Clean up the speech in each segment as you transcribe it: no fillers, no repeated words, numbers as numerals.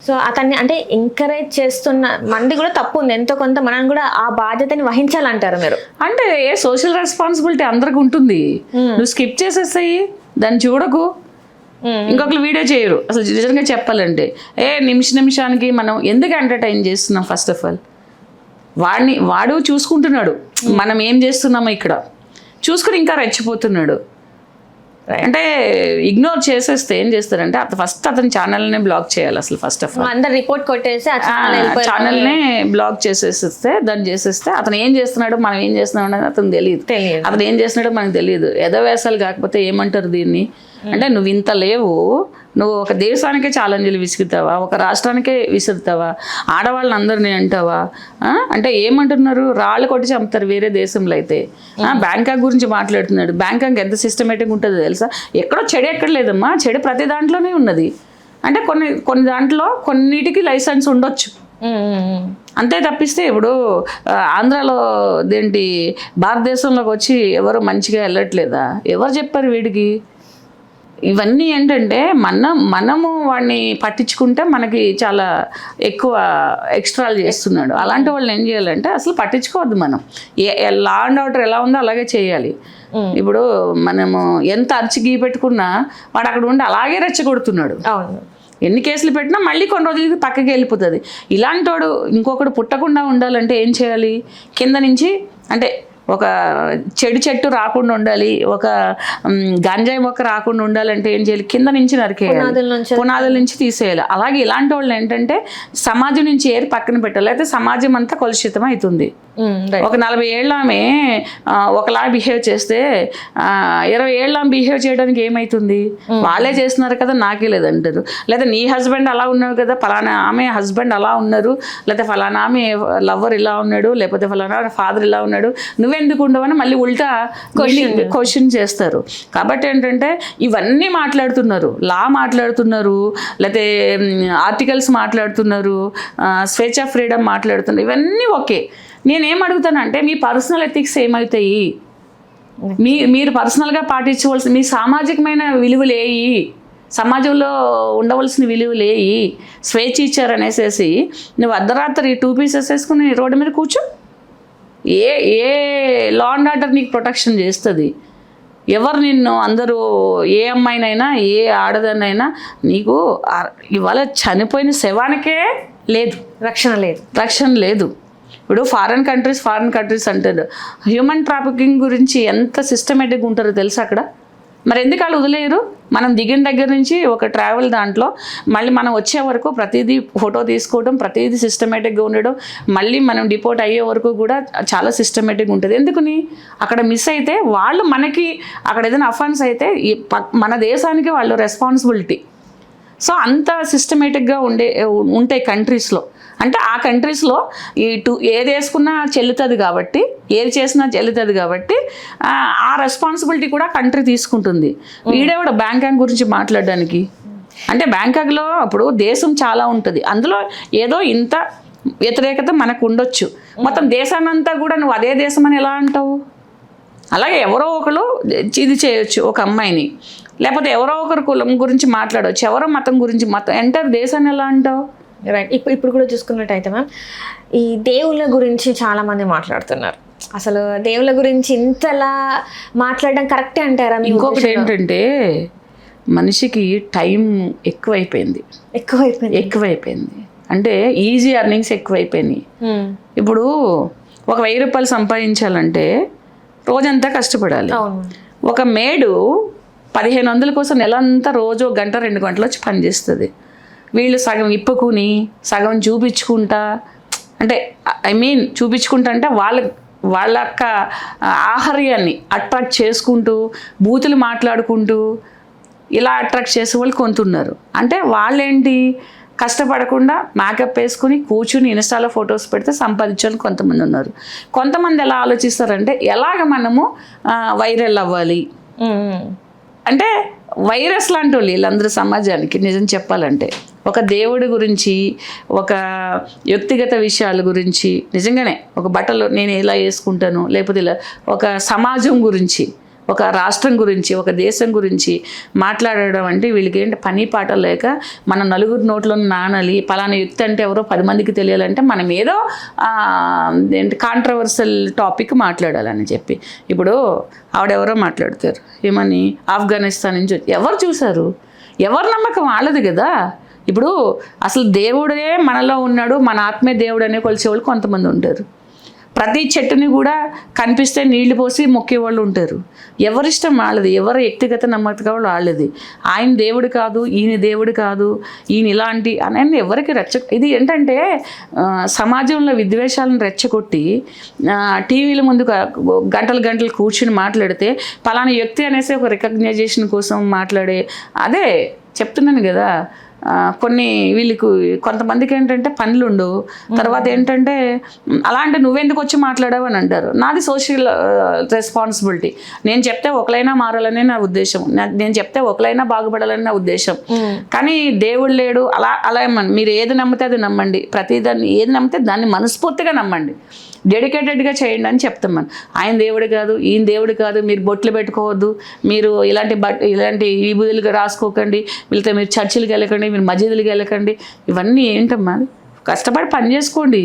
So అతన్ని అంటే encourage చేస్తున్న మంది కూడా తప్పు ఉంది, ఎంతో కొంత మనం కూడా ఆ బాధ్యతని వహించాలంటారు మీరు? అంటే సోషల్ రెస్పాన్సిబిలిటీ అందరికి ఉంటుంది. నువ్వు స్కిప్ చేసేస్తాయి, దాన్ని చూడకు, ఇంకొకరు వీడియో చేయరు. అసలు నిజంగా చెప్పాలంటే నిమిషానికి మనం ఎందుకు ఎంటర్టైన్ చేస్తున్నాం? ఫస్ట్ ఆఫ్ ఆల్ వాడు చూసుకుంటున్నాడు మనం ఏం చేస్తున్నామో, ఇక్కడ చూసుకుని ఇంకా రెచ్చిపోతున్నాడు. అంటే ఇగ్నోర్ చేసేస్తే ఏం చేస్తారంటే ఫస్ట్ అతని ఛానల్నే బ్లాక్ చేయాలి. అసలు ఫస్ట్ ఆఫ్ ఆల్ అందరు రిపోర్ట్ కొట్టేసి ఛానల్నే బ్లాక్ చేసేస్తే దాన్ని చేసేస్తే అతను ఏం చేస్తున్నాడు, మనం ఏం చేస్తున్నాం అనేది అతను తెలియదు. అతను ఏం చేస్తున్నాడో మనకు తెలియదు. ఎదవేసాలు కాకపోతే ఏమంటారు దీన్ని అంటే, నువ్వు ఇంత లేవు, నువ్వు ఒక దేశానికే ఛాలెంజ్లు విసురుతావా, ఒక రాష్ట్రానికే విసురుతావా, ఆడవాళ్ళని అందరినీ అంటావా? అంటే ఏమంటున్నారు, రాళ్ళు కొట్టి చంపుతారు వేరే దేశంలో అయితే. బ్యాంకాక్ గురించి మాట్లాడుతున్నాడు. బ్యాంకాక్ ఎంత సిస్టమేటిక్ ఉంటుందో తెలుసా? ఎక్కడో చెడు ఎక్కడ లేదమ్మా, చెడు ప్రతి దాంట్లోనే ఉన్నది. అంటే కొన్ని దాంట్లో కొన్నిటికి లైసెన్స్ ఉండొచ్చు, అంతే తప్పిస్తే ఇప్పుడు ఆంధ్రాలో దేంటి భారతదేశంలోకి వచ్చి ఎవరు మంచిగా వెళ్ళట్లేదా? ఎవరు చెప్పారు వీడికి? ఇవన్నీ ఏంటంటే మనము వాడిని పట్టించుకుంటే మనకి చాలా ఎక్కువ ఎక్స్ట్రాలు చేస్తున్నాడు. అలాంటి వాళ్ళని ఏం చేయాలంటే అసలు పట్టించుకోవద్దు. మనం లా అండ్ ఆర్డర్ ఎలా ఉందో అలాగే చేయాలి. ఇప్పుడు మనము ఎంత అరిచి గీ పెట్టుకున్నా వాడు అక్కడ ఉండి అలాగే రెచ్చగొడుతున్నాడు. ఎన్ని కేసులు పెట్టినా మళ్ళీ కొన్ని రోజులకి పక్కకి వెళ్ళిపోతుంది. ఇలాంటి వాడు ఇంకొకడు పుట్టకుండా ఉండాలంటే ఏం చేయాలి? కింద నుంచి అంటే ఒక చెట్టు రాకుండా ఉండాలి, ఒక గంజాయి మొక్క రాకుండా ఉండాలంటే ఏం చేయాలి? కింద నుంచి నరికేయాలి, పునాదుల నుంచి తీసేయాలి. అలాగే ఇలాంటి వాళ్ళు ఏంటంటే సమాజం నుంచి ఏరి పక్కన పెట్టాలి, అయితే సమాజం అంతా కలుషితం అవుతుంది. ఒక 40 ఏళ్ళ ఆమె ఒకలా బిహేవ్ చేస్తే 20 ఏళ్ళ బిహేవ్ చేయడానికి ఏమవుతుంది? వాళ్ళే చేస్తున్నారు కదా, నాకే లేదంటారు. లేదా నీ హస్బెండ్ అలా ఉన్నాడు కదా, ఫలానా ఆమె హస్బెండ్ అలా ఉన్నారు, లేకపోతే ఫలానా ఆమె లవర్ ఇలా ఉన్నాడు, లేకపోతే ఫలానా ఫాదర్ ఇలా ఉన్నాడు, నువ్వెందుకు ఉండవని మళ్ళీ ఉల్టా క్వశ్చన్ చేస్తారు. కాబట్టి ఏంటంటే ఇవన్నీ మాట్లాడుతున్నారు, లా మాట్లాడుతున్నారు, లేకపోతే ఆర్టికల్స్ మాట్లాడుతున్నారు, స్వేచ్ఛ ఫ్రీడమ్ మాట్లాడుతున్నారు, ఇవన్నీ ఓకే. నేనేం అడుగుతానంటే మీ పర్సనల్ ఎథిక్స్ ఏమవుతాయి? మీరు పర్సనల్గా పాటించవలసిన మీ సామాజికమైన విలువలు ఏవి, సమాజంలో ఉండవలసిన విలువలు ఏవి? స్వేచ్ఛ ఇచ్చారనేసేసి నువ్వు అర్ధరాత్రి 2 పీసెస్ వేసుకుని రోడ్డు మీద కూర్చో. ఏ లా అండ్ ఆర్డర్ నీకు ప్రొటెక్షన్ చేస్తుంది? ఎవరు నిన్ను అందరూ ఏ అమ్మాయినైనా ఏ ఆడదాన్నైనా నీకు ఇవాళ చనిపోయిన శవానికే లేదు రక్షణ లేదు. ఇప్పుడు ఫారిన్ కంట్రీస్ అంటారు. హ్యూమన్ ట్రాఫికింగ్ గురించి ఎంత సిస్టమేటిక్గా ఉంటారో తెలుసా అక్కడ? మరి ఎందుకు వాళ్ళు వదిలేయరు? మనం దిగిన దగ్గర నుంచి ఒక ట్రావెల్ దాంట్లో మళ్ళీ మనం వచ్చే వరకు ప్రతిదీ ఫోటో తీసుకోవడం, ప్రతిదీ సిస్టమేటిక్గా ఉండడం, మళ్ళీ మనం డిపోర్ట్ అయ్యే వరకు కూడా చాలా సిస్టమేటిక్గా ఉంటుంది. ఎందుకని? అక్కడ మిస్ అయితే వాళ్ళు మనకి అక్కడ ఏదైనా అఫెన్స్ అయితే మన దేశానికి వాళ్ళు రెస్పాన్సిబిలిటీ. సో అంత సిస్టమేటిక్గా ఉంటాయి కంట్రీస్లో. అంటే ఆ కంట్రీస్లో ఏది వేసుకున్నా చెల్లుతుంది కాబట్టి, ఏది చేసినా చెల్లుతుంది కాబట్టి ఆ రెస్పాన్సిబిలిటీ కూడా కంట్రీ తీసుకుంటుంది. వీడే కూడా బ్యాంకాక్ గురించి మాట్లాడడానికి అంటే బ్యాంకాక్లో అప్పుడు దేశం చాలా ఉంటుంది, అందులో ఏదో ఇంత వ్యతిరేకత మనకు ఉండొచ్చు. మొత్తం దేశాన్నంతా కూడా నువ్వు అదే దేశం అని ఎలా అంటావు? అలాగే ఎవరో ఒకరు ఇది చేయొచ్చు ఒక అమ్మాయిని, లేకపోతే ఎవరో ఒకరు కులం గురించి మాట్లాడవచ్చు, ఎవరో మతం గురించి ఎంటైర్ దేశాన్ని ఎలా అంటావు? రైట్. ఇప్పుడు కూడా చూసుకున్నట్టయితే మ్యామ్, ఈ దేవుళ్ళ గురించి చాలామంది మాట్లాడుతున్నారు. అసలు దేవుళ్ళ గురించి ఇంతలా మాట్లాడడం కరెక్టే అంటారా? ఇంకొకటి ఏంటంటే మనిషికి టైం ఎక్కువైపోయింది. అంటే ఈజీ ఎర్నింగ్స్ ఎక్కువైపోయినాయి. ఇప్పుడు ఒక 1000 రూపాయలు సంపాదించాలంటే రోజంతా కష్టపడాలి. ఒక మేడు 1500 కోసం నెలంతా రోజు 1 గంట 2 గంటలు వచ్చి పనిచేస్తుంది. వీళ్ళు సగం ఇప్పుకుని సగం చూపించుకుంటా, అంటే చూపించుకుంటా అంటే వాళ్ళ యొక్క ఆహార్యాన్ని అట్రాక్ట్ చేసుకుంటూ బూతులు మాట్లాడుకుంటూ ఇలా అట్రాక్ట్ చేసే వాళ్ళు కొంతున్నారు. అంటే వాళ్ళేంటి, కష్టపడకుండా మేకప్ వేసుకుని కూర్చుని ఇన్స్టాలో ఫొటోస్ పెడితే సంపాదించాలని కొంతమంది ఉన్నారు. కొంతమంది ఎలా ఆలోచిస్తారంటే ఎలాగ మనము వైరల్ అవ్వాలి అంటే వైరస్ లాంటి వాళ్ళు వీళ్ళందరూ సమాజానికి. నిజం చెప్పాలంటే ఒక దేవుడి గురించి, ఒక వ్యక్తిగత విషయాల గురించి, నిజంగానే ఒక బట్టలు నేను ఇలా వేసుకుంటాను, లేకపోతే ఇలా ఒక సమాజం గురించి ఒక రాష్ట్రం గురించి, ఒక దేశం గురించి మాట్లాడడం అంటే వీళ్ళకి ఏంటి పని పాట లేక మన నలుగురు నోట్లో నానాలి, పలానా వ్యక్తి అంటే ఎవరో 10 మందికి తెలియాలంటే మనం ఏదో ఏంటి కాంట్రవర్సల్ టాపిక్ మాట్లాడాలని చెప్పి. ఇప్పుడు ఆవిడెవరో మాట్లాడతారు ఏమని, ఆఫ్ఘనిస్తాన్ నుంచి ఎవరు చూశారు, ఎవరి నమ్మకం వాళ్ళది కదా. ఇప్పుడు అసలు దేవుడే మనలో ఉన్నాడు, మన ఆత్మే దేవుడు అనే కొలిచేవాళ్ళు కొంతమంది ఉంటారు. ప్రతి చెట్టుని కూడా కనిపిస్తే నీళ్లు పోసి మొక్కేవాళ్ళు ఉంటారు. ఎవరిష్టం వాళ్ళది, ఎవరి వ్యక్తిగత నమ్మకం వాళ్ళది. ఆయన దేవుడు కాదు, ఈయన దేవుడు కాదు, ఈయన ఇలాంటి అని ఎవరికి ఇది ఏంటంటే సమాజంలో విద్వేషాలను రెచ్చగొట్టి టీవీల ముందు గంటలు కూర్చుని మాట్లాడితే పలానా వ్యక్తి అనేసి ఒక రికగ్నైజేషన్ కోసం మాట్లాడే అదే చెప్తున్నాను కదా. కొన్ని వీళ్ళకు కొంతమందికి ఏంటంటే పనులు ఉండవు, తర్వాత ఏంటంటే అలాంటి నువ్వెందుకు వచ్చి మాట్లాడావు అని అంటారు. నాది సోషల్ రెస్పాన్సిబిలిటీ. నేను చెప్తే ఒకలైనా మారాలనే నా ఉద్దేశం, నేను చెప్తే ఒకలైనా బాగుపడాలని నా ఉద్దేశం. కానీ దేవుడు లేడు అలా మీరు ఏది నమ్మితే అది నమ్మండి, ప్రతిదాన్ని ఏది నమ్మితే దాన్ని మనస్ఫూర్తిగా నమ్మండి, డెడికేటెడ్గా చేయండి అని చెప్తాం మనం. ఆయన దేవుడు కాదు, ఈయన దేవుడు కాదు, మీరు బొట్లు పెట్టుకోవద్దు, మీరు ఇలాంటి విభూతులు రాసుకోకండి, వీళ్ళతో మీరు చర్చిలకు వెళ్ళకండి, మీరు మసీదులకు వెళ్ళకండి. ఇవన్నీ ఏంటమ్మా, కష్టపడి పని చేసుకోండి,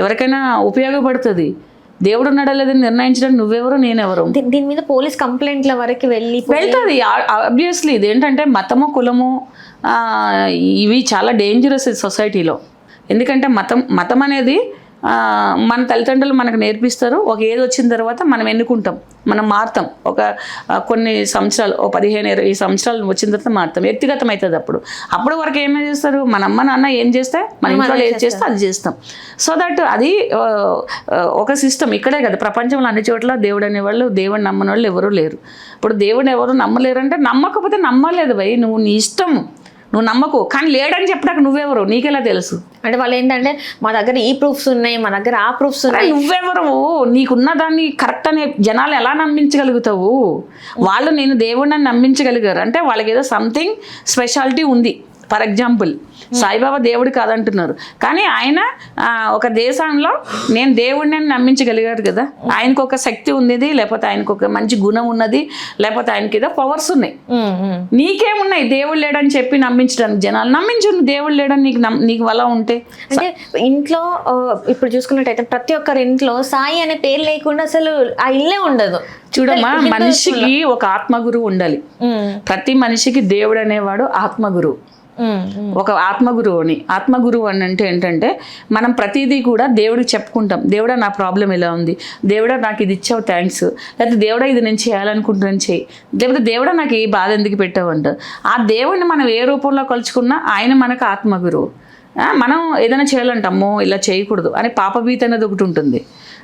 ఎవరికైనా ఉపయోగపడుతుంది. దేవుడు ఉన్నాడా లేదని నిర్ణయించడానికి నువ్వెవరు నేనెవరు. దీని మీద పోలీస్ కంప్లైంట్ల వరకు వెళ్తుంది. ఆబ్వియస్లీ ఇది ఏంటంటే మతము కులము ఇవి చాలా డేంజరస్ సొసైటీలో. ఎందుకంటే మతం అనేది మన తల్లిదండ్రులు మనకు నేర్పిస్తారు. ఒక ఏజ్ వచ్చిన తర్వాత మనం ఎన్నుకుంటాం, మనం మారుతాం. ఒక కొన్ని సంవత్సరాలు, 15-20 సంవత్సరాలు వచ్చిన తర్వాత మారుతాం, వ్యక్తిగతం అవుతుంది. అప్పుడు వరకు ఏమేం చేస్తారు, మన అమ్మ నాన్న ఏం చేస్తే మన ఇంట్లో ఏది చేస్తే అది చేస్తాం. సో దట్ అది ఒక సిస్టమ్. ఇక్కడే కదా ప్రపంచంలో అన్ని చోట్ల దేవుడు అనేవాళ్ళు, దేవుడిని నమ్మని వాళ్ళు ఎవరూ లేరు. ఇప్పుడు దేవుడిని ఎవరు నమ్మలేరంటే నమ్మకపోతే నమ్మలేదు భయ్, నువ్వు నీ ఇష్టం, నువ్వు నమ్మకు. కానీ లేడని చెప్పడానికి నువ్వెవరు, నీకెలా తెలుసు? అంటే వాళ్ళు ఏంటంటే మా దగ్గర ఈ ప్రూఫ్స్ ఉన్నాయి, మా దగ్గర ఆ ప్రూఫ్స్ ఉన్నాయి. నువ్వెవరు, నీకున్న దాన్ని కరెక్ట్ అనే జనాలు ఎలా నమ్మించగలుగుతావు? వాళ్ళు నేను దేవుడిని నమ్మించగలిగారు అంటే వాళ్ళకి ఏదో సంథింగ్ స్పెషాలిటీ ఉంది. ఫర్ ఎగ్జాంపుల్ సాయిబాబా దేవుడు కాదంటున్నారు, కానీ ఆయన ఒక దేశంలో నేను దేవుడిని నమ్మించగలిగారు కదా. ఆయనకు ఒక శక్తి ఉన్నది, లేకపోతే ఆయనకు ఒక మంచి గుణం ఉన్నది, లేకపోతే ఆయనకి ఏదో పవర్స్ ఉన్నాయి. నీకేమున్నాయి దేవుడు లేడని చెప్పి నమ్మించడానికి? జనాలు నమ్మించు, దేవుడు లేడని నీకు అలా ఉంటే. అంటే ఇంట్లో ఇప్పుడు చూసుకున్నట్టయితే ప్రతి ఒక్కరి ఇంట్లో సాయి అనే పేరు లేకుండా అసలు ఆ ఇల్లే ఉండదు. చూడమ్మా, మనిషికి ఒక ఆత్మగురువు ఉండాలి. ప్రతి మనిషికి దేవుడు అనేవాడు ఆత్మగురువు, ఒక ఆత్మగురువు అని అంటే ఏంటంటే మనం ప్రతిదీ కూడా దేవుడికి చెప్పుకుంటాం. దేవుడా నా ప్రాబ్లం ఎలా ఉంది, దేవుడా నాకు ఇది ఇచ్చావు థ్యాంక్స్, లేకపోతే దేవుడా ఇది నేను చేయాలనుకుంటున్నాను చేయి, లేకపోతే దేవుడా నాకు ఈ బాధ ఎందుకు పెట్టావు అంటారు. ఆ దేవుడిని మనం ఏ రూపంలో కలుసుకున్నా ఆయన మనకు ఆత్మగురువు. మనం ఏదైనా చేయాలంటే అమ్మో ఇలా చేయకూడదు అని పాపభీతి అనేది ఒకటి ఉంటుంది.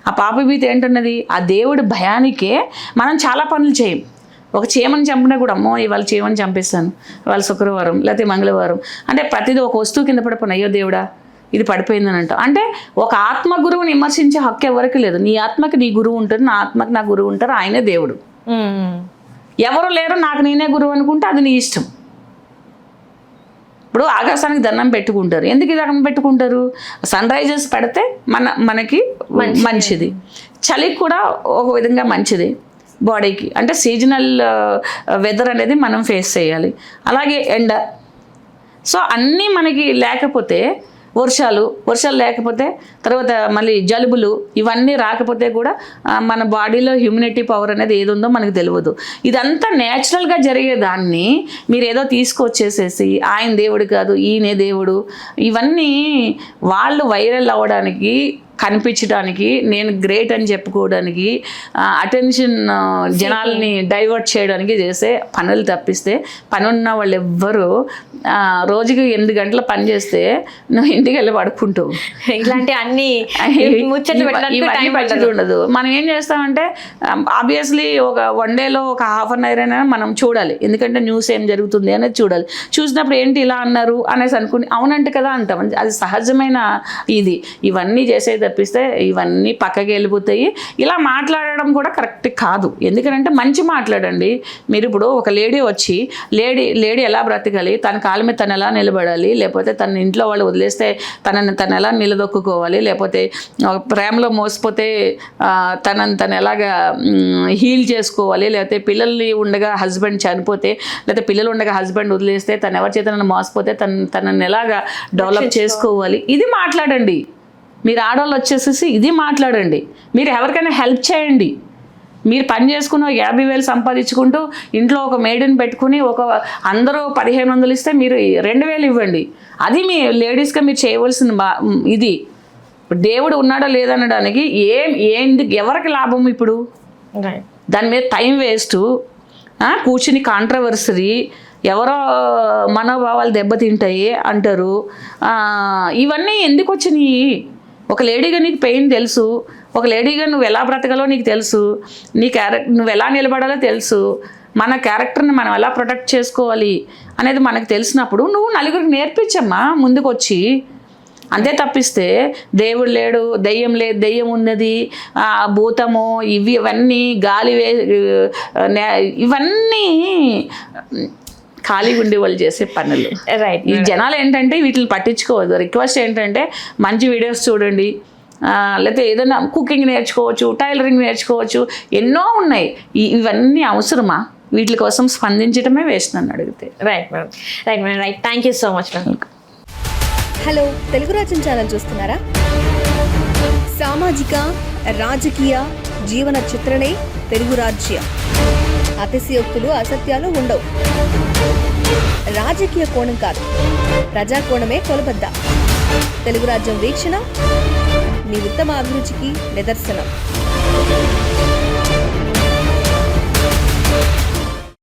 ఆ పాపభీతి ఏంటన్నది ఆ దేవుడి భయానికే మనం చాలా పనులు చేయం. ఒక చీమని చంపినా కూడా అమ్మో ఇవాళ చీమని చంపేస్తాను, ఇవాళ శుక్రవారం లేకపోతే మంగళవారం అంటే ప్రతిదీ ఒక వస్తువు కింద పడిపోయిన అయ్యో దేవుడా ఇది పడిపోయిందని అంటాం. అంటే ఒక ఆత్మ గురువుని విమర్శించే హక్కు ఎవరికి లేదు. నీ ఆత్మకి నీ గురువు ఉంటారు, నా ఆత్మకి నా గురువు ఉంటారు, ఆయనే దేవుడు. ఎవరు లేరు నాకు నేనే గురువు అనుకుంటే అది నీ ఇష్టం. ఇప్పుడు ఆకాశానికి దండం పెట్టుకుంటారు, ఎందుకు దండం పెట్టుకుంటారు? సన్ రైజెస్ పడితే మనకి మంచిది, చలికి కూడా ఒక విధంగా మంచిది బాడీకి. అంటే సీజనల్ వెదర్ అనేది మనం ఫేస్ చేయాలి. అలాగే ఎండ. సో అన్నీ మనకి లేకపోతే వర్షాలు లేకపోతే తర్వాత మళ్ళీ జలుబులు ఇవన్నీ రాకపోతే కూడా మన బాడీలో హ్యూమినిటీ పవర్ అనేది ఏది ఉందో మనకు తెలియదు. ఇదంతా న్యాచురల్గా జరిగేదాన్ని మీరు ఏదో తీసుకొచ్చేసేసి ఆయన దేవుడు కాదు ఈయనే దేవుడు, ఇవన్నీ వాళ్ళు వైరల్ అవ్వడానికి, కనిపించడానికి, నేను గ్రేట్ అని చెప్పుకోవడానికి, అటెన్షన్ జనాల్ని డైవర్ట్ చేయడానికి చేసే పనులు తప్పిస్తే పనున్న వాళ్ళు ఎవ్వరూ రోజుకి 8 గంటల పని చేస్తే నువ్వు ఇంటికి వెళ్ళి పడుకుంటావు. ఇట్లాంటి అన్ని ఉండదు. మనం ఏం చేస్తామంటే ఆబ్వియస్లీ ఒక 1 డేలో ఒక ½ అన్ అవర్ అయినా మనం చూడాలి, ఎందుకంటే న్యూస్ ఏం జరుగుతుంది అనేది చూడాలి. చూసినప్పుడు ఏంటి ఇలా అన్నారు అనేసి అనుకుని అవునంటే కదా అంటాం. అది సహజమైన ఇది. ఇవన్నీ చేసేది తప్పిస్తే ఇవన్నీ పక్కకి వెళ్ళిపోతాయి. ఇలా మాట్లాడడం కూడా కరెక్ట్ కాదు. ఎందుకంటే మంచి మాట్లాడండి. మీరు ఇప్పుడు ఒక లేడీ వచ్చి లేడీ ఎలా బ్రతకాలి, తన కాళ్ళ మీద తను ఎలా నిలబడాలి, లేకపోతే తన ఇంట్లో వాళ్ళు వదిలేస్తే తను ఎలా నిలదొక్కుకోవాలి, లేకపోతే ప్రేమలో మోసపోతే తను ఎలాగా హీల్ చేసుకోవాలి, లేకపోతే పిల్లల్ని ఉండగా హస్బెండ్ చనిపోతే, లేకపోతే పిల్లలు ఉండగా హస్బెండ్ వదిలేస్తే తను ఎవరి చేత మోసపోతే తనని ఎలాగా డెవలప్ చేసుకోవాలి, ఇది మాట్లాడండి. మీరు ఆడవాళ్ళు వచ్చేసేసి ఇది మాట్లాడండి. మీరు ఎవరికైనా హెల్ప్ చేయండి. మీరు పని చేసుకుని 50,000 సంపాదించుకుంటూ ఇంట్లో ఒక మేడిని పెట్టుకుని అందరూ 1,500 ఇస్తే మీరు 2,000 ఇవ్వండి. అది మీ లేడీస్గా మీరు చేయవలసిన ఇది. దేవుడు ఉన్నాడా లేదనడానికి ఏంది ఎవరికి లాభం ఇప్పుడు? దాని మీద టైం వేస్ట్, కూర్చుని కాంట్రవర్సరీ, ఎవరో మనోభావాలు దెబ్బతింటాయి అంటారు. ఇవన్నీ ఎందుకు వచ్చినాయి? ఒక లేడీగా నీకు పెయిన్ తెలుసు, ఒక లేడీగా నువ్వు ఎలా బ్రతకాలో నీకు తెలుసు, నువ్వు ఎలా నిలబడాలో తెలుసు, మన క్యారెక్టర్ని మనం ఎలా ప్రొటెక్ట్ చేసుకోవాలి అనేది మనకు తెలిసినప్పుడు నువ్వు నలుగురికి నేర్పించమ్మా ముందుకు వచ్చి. అంతే తప్పిస్తే దేవుడు లేడు, దెయ్యం లేదు, దెయ్యం ఉన్నది, భూతము, ఇవన్నీ గాలి ఇవన్నీ ఖాళీ ఉండి వాళ్ళు చేసే పనులు. రైట్. ఈ జనాలు ఏంటంటే వీటిని పట్టించుకోవద్దు. రిక్వెస్ట్ ఏంటంటే మంచి వీడియోస్ చూడండి, లేకపోతే ఏదైనా కుకింగ్ నేర్చుకోవచ్చు, టైలరింగ్ నేర్చుకోవచ్చు, ఎన్నో ఉన్నాయి. ఇవన్నీ అవసరమా? వీటి కోసం స్పందించడమే వేస్ట్ నన్ను అడిగితే. Right madam, right madam, right. Thank you so much madam. Hello, Telugu రాజ్యం ఛానల్ చూస్తున్నారా? సామాజిక, రాజకీయ, జీవన చిత్రణే తెలుగు రాజ్యం. అతిశయోక్తులు, అసత్యాలు ఉండవు. రాజకీయ కోణం కాదు, ప్రజా కోణమే కొలబద్ద. తెలుగు రాజ్యం వీక్షణ మీ ఉత్తమ అభిరుచికి నిదర్శనం.